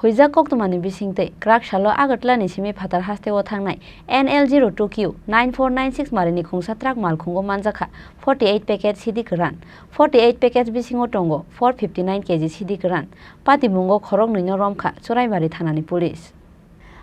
Hoijak Koktwmani Bisingtwi Krak Shalo Agatla Simi Phatar Hasteo Thangnai NL02Q-9496 Marini Khongsa Truck Malkhungo Manjakha 48 packet Siddi Kwran 48 packets Bisingo Tongo 459 kg Siddi Kwran Patimungo Khorang Nino Romkha Choraibari Thanani Police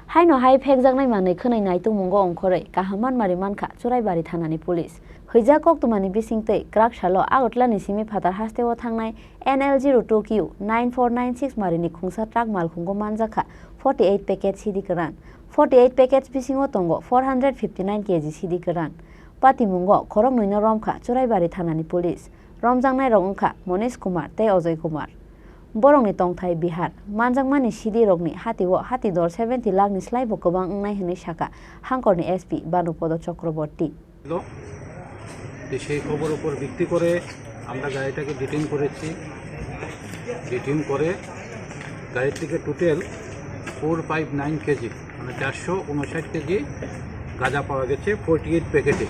Haino hai phekjaknai manui khwnainai tungmungo ongkhorei kahaman marimankha Choraibari Thanani Police Hoijak Koktwmani Bisingtwi Krak Shalo Agatla Simi Phatar Hasteo Thangnai NL02Q-9496 Marini Khongsa Truck Malkhungo Manjakha 48 packets Siddi Kwran 48 packets Bisingo Tongo 459 kg Siddi Kwran Patimungo Khorang Nino Romkha Choraibari Thanani Police Romjangnai rok wngkha Manish Kumar tei Ajay Kumar Borongni tongthai Bihar Manjakmani Siddi rokni hatiwo hatidor 70 lakhni slaibo kwbang wngnai hwnwi saka Hangkorni SP Banupodo Chakraborty সেই খবর উপর ভিত্তি করে আমরা গাড়িটাকে detain করেছি detain করে গাড়ি থেকে টোটাল 459 কেজি মানে 459 কেজি গাঁজা পাওয়া গেছে 48 প্যাকেটে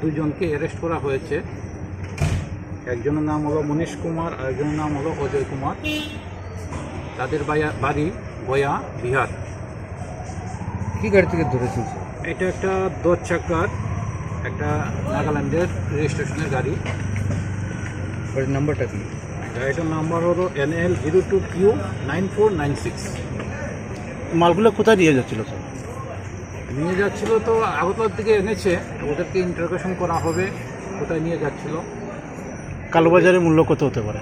দুজনকে অ্যারেস্ট করা হয়েছে একজনের নাম হলো মনীষ কুমার আর একজনের নাম হলো অজয় কুমার তাদের বাড়ি গয়া বিহার কি গাড়ি থেকে ধরেছেন এটা একটা 10 চাকার একটা নাগাল্যান্ডের রেজিস্ট্রেশনের গাড়ি গাড়ির নাম্বারটা কি গাড়িটার নাম্বার হলো NL02Q-9496 মালগুলো কোথায় নিয়ে যাচ্ছিল স্যার নিয়ে যাচ্ছিল তো আগরতলার দিকে এনেছে ওদেরকে ইন্টারোগেশন করা হবে কোথায় নিয়ে যাচ্ছিল কালোবাজারের মূল্য কত হতে পারে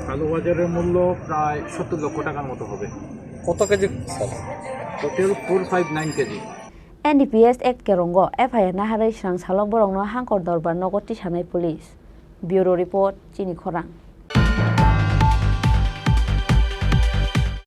কালোবাজারের মূল্য প্রায় 70 লক্ষ টাকার মতো হবে কত KG sir total 459 KG NDPS Act Kerongo FIR Naharai Srang Salok Borongno Hangkor Dorbar Nogoti Sanai Police Bureau Report Chini Khorang